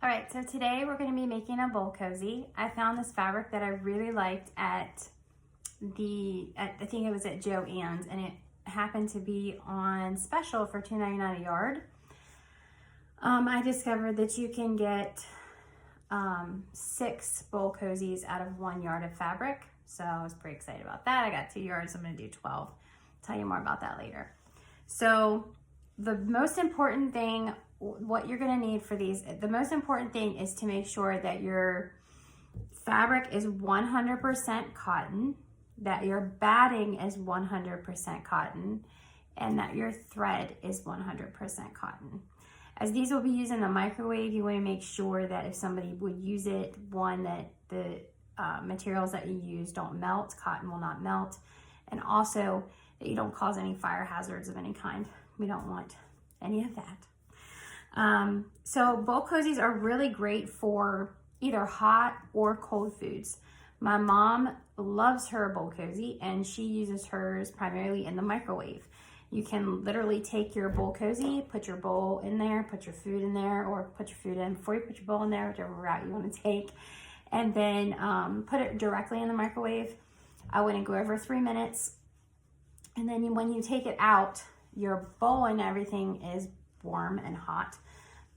All right, so today we're going to be making a bowl cozy. I found this fabric that I really liked at I think it was at Joann's, and it happened to be on special for $2.99 a yard. I discovered that you can get 6 bowl cozies out of 1 yard of fabric, so I was pretty excited about that. I got 2 yards, I'm going to do 12. I'll tell you more about that later. So the most important thing, what you're going to need for these, the most important thing is to make sure that your fabric is 100% cotton, that your batting is 100% cotton, and that your thread is 100% cotton. As these will be used in the microwave, you want to make sure that if somebody would use it, one, that the materials that you use don't melt, cotton will not melt, and also that you don't cause any fire hazards of any kind. We don't want any of that. So bowl cozies are really great for either hot or cold foods. My mom loves her bowl cozy, and she uses hers primarily in the microwave. You can literally take your bowl cozy, put your bowl in there, put your food in there, or put your food in before you put your bowl in there, whichever route you want to take, and then put it directly in the microwave. I wouldn't go over 3 minutes. And then when you take it out, your bowl and everything is warm and hot,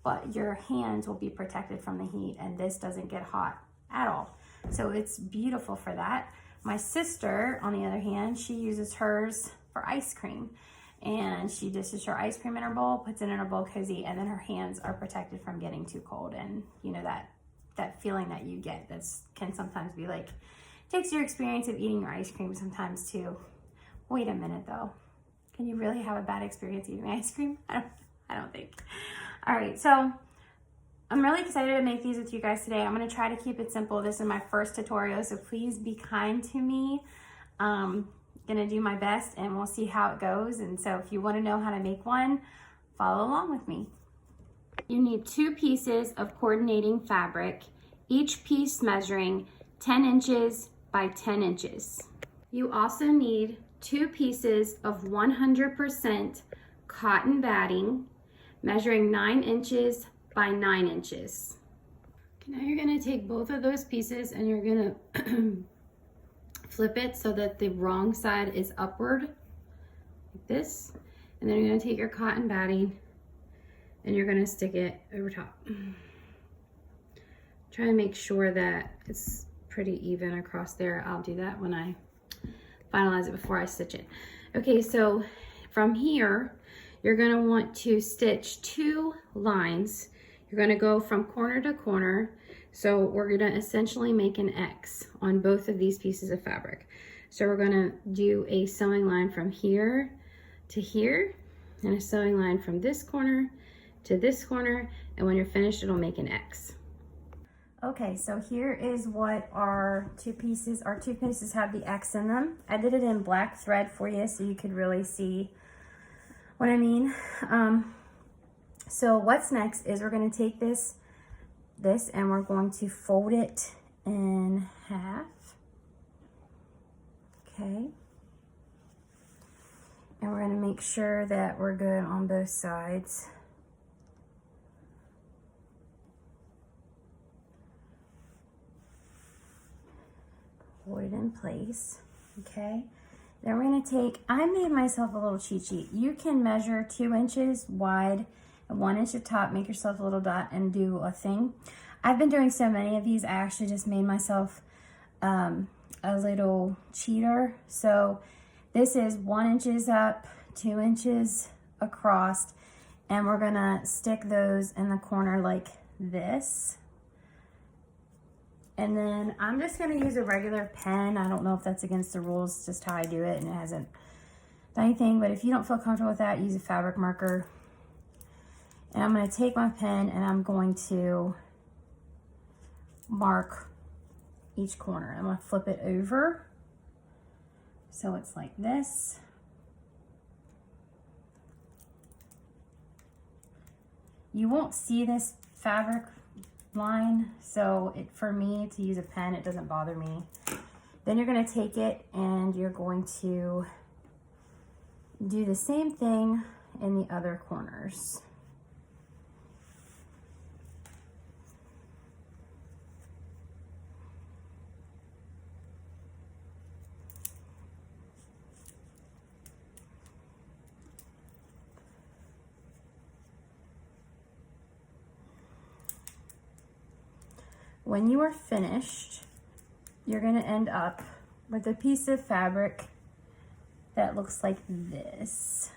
but your hands will be protected from the heat, and this doesn't get hot at all. So it's beautiful for that. My sister, on the other hand, she uses hers for ice cream, and she dishes her ice cream in her bowl, puts it in her bowl cozy, and then her hands are protected from getting too cold. And you know that feeling that you get can sometimes be like, takes your experience of eating your ice cream sometimes to, wait a minute though, can you really have a bad experience eating ice cream? I don't think. All right, so I'm really excited to make these with you guys today. I'm gonna try to keep it simple. This is my first tutorial, so please be kind to me. Gonna do my best, and we'll see how it goes. And so if you wanna know how to make one, follow along with me. You need 2 pieces of coordinating fabric, each piece measuring 10 inches by 10 inches. You also need 2 pieces of 100% cotton batting, measuring 9 inches by 9 inches. Okay, now you're gonna take both of those pieces and you're gonna flip it so that the wrong side is upward, like this. And then you're gonna take your cotton batting and you're gonna stick it over top. Try to make sure that it's pretty even across there. I'll do that when I finalize it before I stitch it. Okay, so from here, you're gonna want to stitch 2 lines. You're gonna go from corner to corner. So we're gonna essentially make an X on both of these pieces of fabric. So we're gonna do a sewing line from here to here, and a sewing line from this corner to this corner, and when you're finished, it'll make an X. Okay, so here is what our 2 pieces, our 2 pieces have the X in them. I did it in black thread for you so you could really see what I mean. So what's next is we're gonna take this and we're going to fold it in half. Okay. And we're gonna make sure that we're good on both sides. Hold it in place, okay? Then we're gonna take, I made myself a little cheat sheet. You can measure 2 inches wide and 1 inch at top, make yourself a little dot and do a thing. I've been doing so many of these, I actually just made myself a little cheater. So this is 1 inches up, 2 inches across, and we're gonna stick those in the corner like this. And then I'm just gonna use a regular pen. I don't know if that's against the rules, it's just how I do it, and it hasn't done anything, but if you don't feel comfortable with that, use a fabric marker. And I'm gonna take my pen and I'm going to mark each corner. I'm gonna flip it over so it's like this. You won't see this fabric line, so for me to use a pen, it doesn't bother me. Then you're going to take it and you're going to do the same thing in the other corners. when you are finished, you're gonna end up with a piece of fabric that looks like this,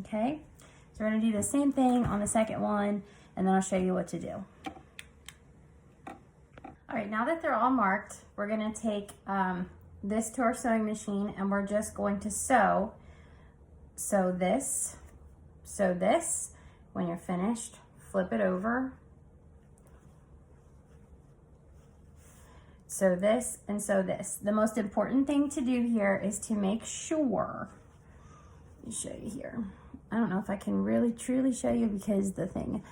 okay? So we're gonna do the same thing on the second one, and then I'll show you what to do. All right, now that they're all marked, we're gonna take this to our sewing machine, and we're just going to sew this. When you're finished, flip it over. Sew this and sew this. The most important thing to do here is to make sure, let me show you here. I don't know if I can really truly show you because the thing,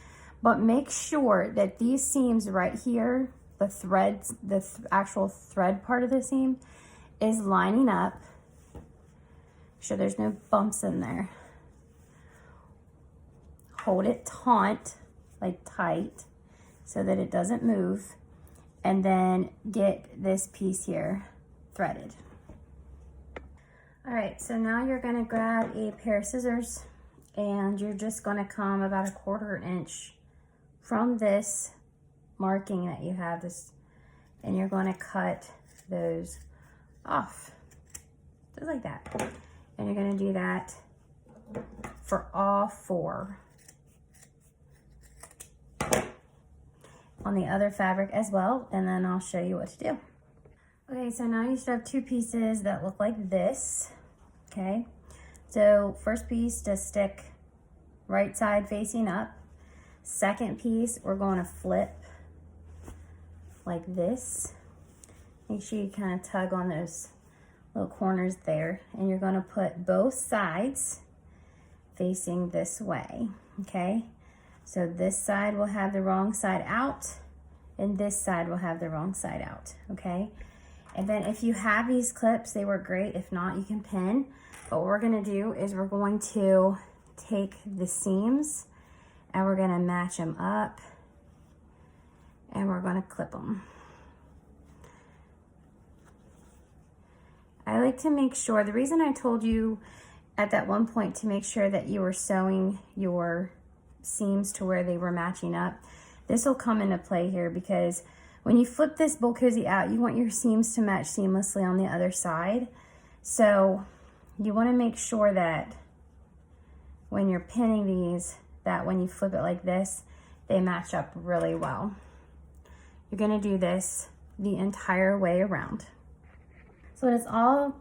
but make sure that these seams right here, the threads, the actual thread part of the seam is lining up. Make sure there's no bumps in there. Hold it taut, like tight, so that it doesn't move. And then get this piece here threaded. All right, so now you're gonna grab a pair of scissors, and you're just gonna come about 1/4 inch from this marking that you have this, and you're gonna cut those off, just like that. And you're gonna do that for all 4. On the other fabric as well, and then I'll show you what to do. Okay, so now you should have 2 pieces that look like this, okay? So first piece, just stick right side facing up. Second piece, we're going to flip like this. Make sure you kind of tug on those little corners there, and you're going to put both sides facing this way, okay? So this side will have the wrong side out, and this side will have the wrong side out, okay? And then if you have these clips, they work great. If not, you can pin. But what we're gonna do is we're going to take the seams and we're gonna match them up, and we're gonna clip them. I like to make sure, the reason I told you at that one point to make sure that you were sewing your seams to where they were matching up, this will come into play here, because when you flip this bowl cozy out, you want your seams to match seamlessly on the other side. So you want to make sure that when you're pinning these, that when you flip it like this, they match up really well. You're going to do this the entire way around. So when it's all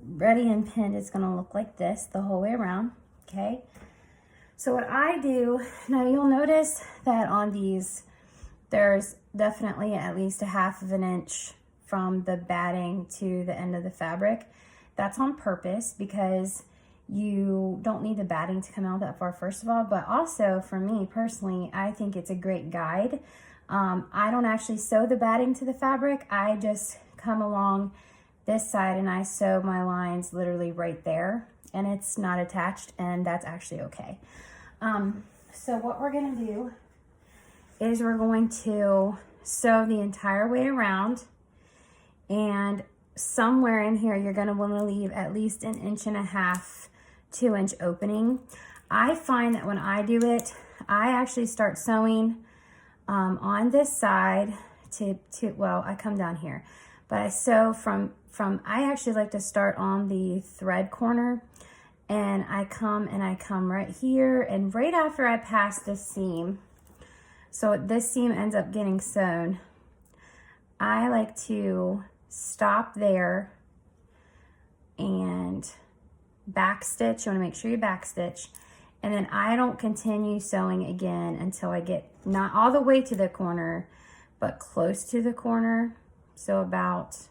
ready and pinned, it's going to look like this the whole way around, okay? So what I do, now you'll notice that on these, there's definitely at least 1/2 inch from the batting to the end of the fabric. That's on purpose, because you don't need the batting to come out that far, first of all, but also for me personally, I think it's a great guide. I don't actually sew the batting to the fabric. I just come along this side and I sew my lines literally right there, and it's not attached, and that's actually okay. So what we're gonna do is we're going to sew the entire way around, and somewhere in here you're gonna wanna leave at least 1.5 to 2 inch opening. I find that when I do it, I actually start sewing on this side well, I come down here, but I sew from I actually like to start on the thread corner, and I come right here, and right after I pass this seam, so this seam ends up getting sewn, I like to stop there and back stitch. You want to make sure you back stitch, and then I don't continue sewing again until I get not all the way to the corner, but close to the corner, so about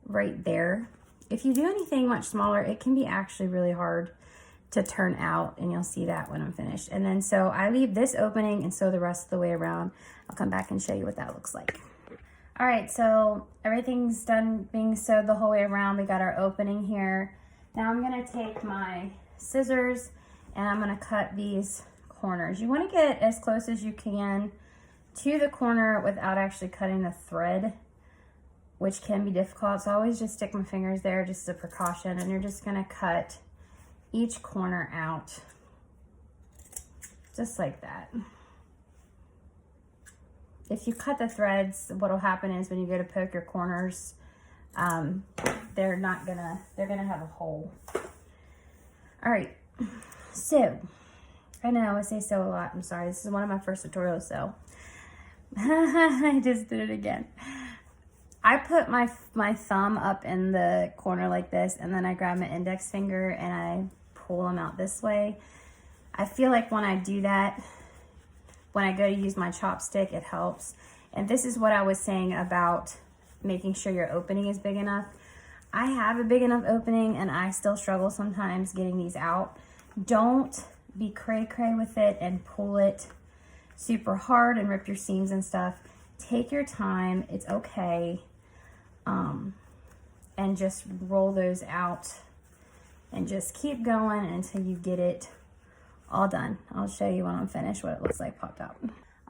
right there. If you do anything much smaller, it can be actually really hard to turn out, and you'll see that when I'm finished. And then so I leave this opening and sew the rest of the way around. I'll come back and show you what that looks like. All right, so everything's done being sewed the whole way around. We got our opening here. Now I'm gonna take my scissors and I'm gonna cut these corners. You wanna get as close as you can to the corner without actually cutting the thread, which can be difficult. So I always just stick my fingers there just as a precaution, and you're just gonna cut each corner out just like that. if you cut the threads, what'll happen is when you go to poke your corners, they're gonna have a hole. All right, so I know I say so a lot. I'm sorry. This is one of my first tutorials, so I just did it again. I put my thumb up in the corner like this, and then I grab my index finger and I pull them out this way. I feel like when I do that, when I go to use my chopstick, it helps. And this is what I was saying about making sure your opening is big enough. I have a big enough opening and I still struggle sometimes getting these out. Don't be cray-cray with it and pull it super hard and rip your seams and stuff. Take your time, it's okay. And just roll those out and just keep going until you get it all done. I'll show you when I'm finished what it looks like popped out.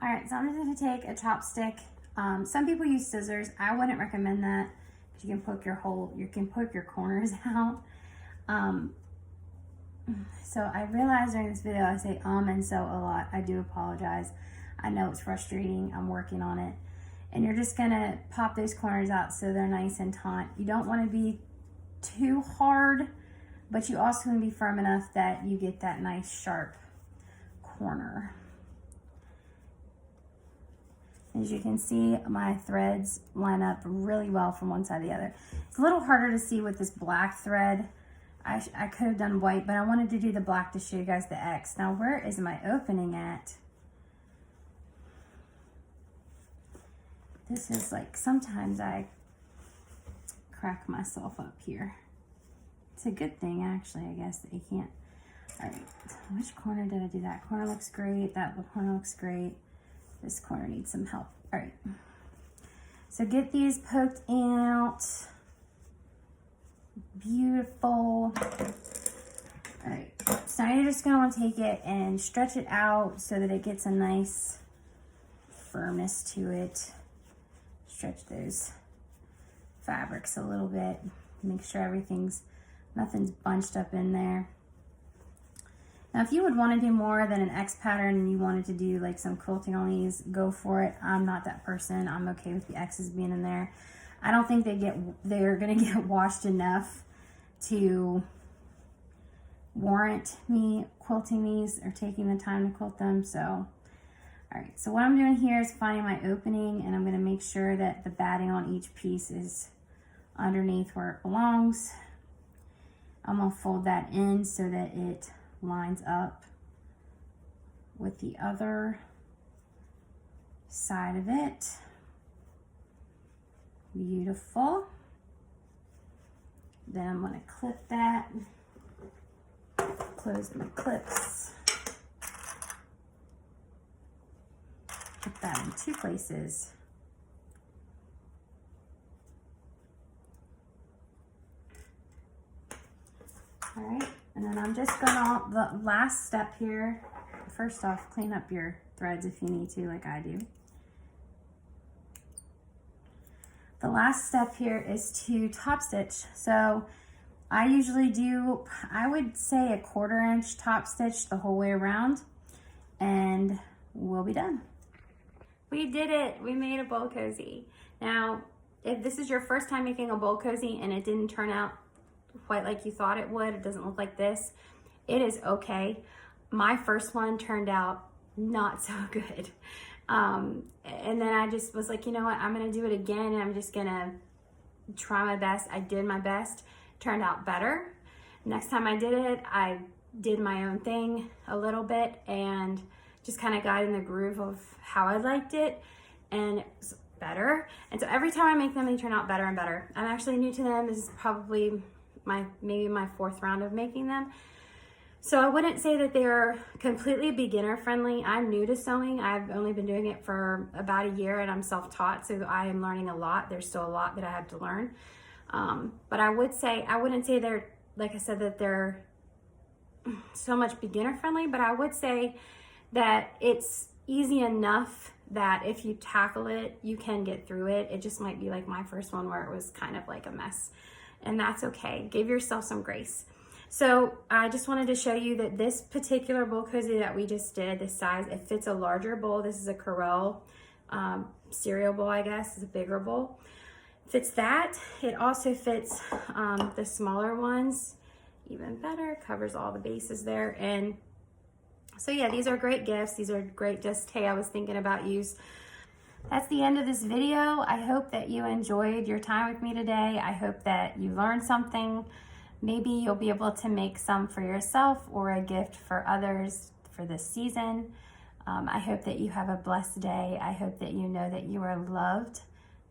All right, so I'm just gonna take a chopstick. Some people use scissors. I wouldn't recommend that because you can poke your corners out. So I realized during this video I say and so a lot. I do apologize. I know it's frustrating. I'm working on it. And you're just gonna pop those corners out so they're nice and taut. You don't wanna be too hard, but you also wanna be firm enough that you get that nice sharp corner. As you can see, my threads line up really well from one side to the other. It's a little harder to see with this black thread. I could have done white, but I wanted to do the black to show you guys the X. Now, where is my opening at? This is like, sometimes I crack myself up here. It's a good thing, actually, I guess, that you can't. All right, which corner did I do? That corner looks great. That corner looks great. This corner needs some help. All right, so get these poked out. Beautiful. All right, so now you're just gonna want to take it and stretch it out so that it gets a nice firmness to it. Stretch those fabrics a little bit. Make sure nothing's bunched up in there. Now, if you would want to do more than an X pattern and you wanted to do like some quilting on these, go for it. I'm not that person. I'm okay with the X's being in there. I don't think they're gonna get washed enough to warrant me quilting these or taking the time to quilt them. So, all right, so what I'm doing here is finding my opening, and I'm gonna make sure that the batting on each piece is underneath where it belongs. I'm gonna fold that in so that it lines up with the other side of it. Beautiful. Then I'm going to clip that, close my clips, put that in two places. All right, and then I'm just gonna, the last step here, first off, clean up your threads if you need to, like I do. The last step here is to top stitch. So I usually do, I would say, a 1/4 inch top stitch the whole way around, and we'll be done. We did it, we made a bowl cozy. Now, if this is your first time making a bowl cozy and it didn't turn out quite like you thought it would, it doesn't look like this, it is okay. My first one turned out not so good. And then I just was like, you know what, I'm gonna do it again and I'm just gonna try my best. I did my best, turned out better. Next time I did it, I did my own thing a little bit and just kind of got in the groove of how I liked it, and it was better. And so every time I make them, they turn out better and better. I'm actually new to them. This is probably maybe my 4th round of making them. So I wouldn't say that they're completely beginner friendly. I'm new to sewing. I've only been doing it for about a year and I'm self-taught, so I am learning a lot. There's still a lot that I have to learn. But I wouldn't say they're, like I said, that they're so much beginner friendly, but I would say that it's easy enough that if you tackle it, you can get through it. It just might be like my first one where it was kind of like a mess, and that's okay. Give yourself some grace. So I just wanted to show you that this particular bowl cozy that we just did, this size, it fits a larger bowl. This is a Corelle cereal bowl, I guess. It's a bigger bowl. Fits that. It also fits the smaller ones even better. Covers all the bases there. And so yeah, these are great gifts. These are great, just, hey, I was thinking about you. That's the end of this video. I hope that you enjoyed your time with me today. I hope that you learned something. Maybe you'll be able to make some for yourself or a gift for others for this season. I hope that you have a blessed day. I hope that you know that you are loved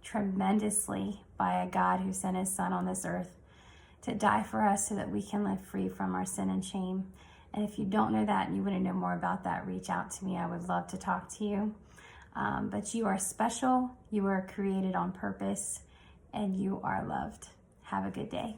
tremendously by a God who sent his son on this earth to die for us so that we can live free from our sin and shame. And if you don't know that and you want to know more about that, reach out to me. I would love to talk to you. But you are special, you are created on purpose, and you are loved. Have a good day.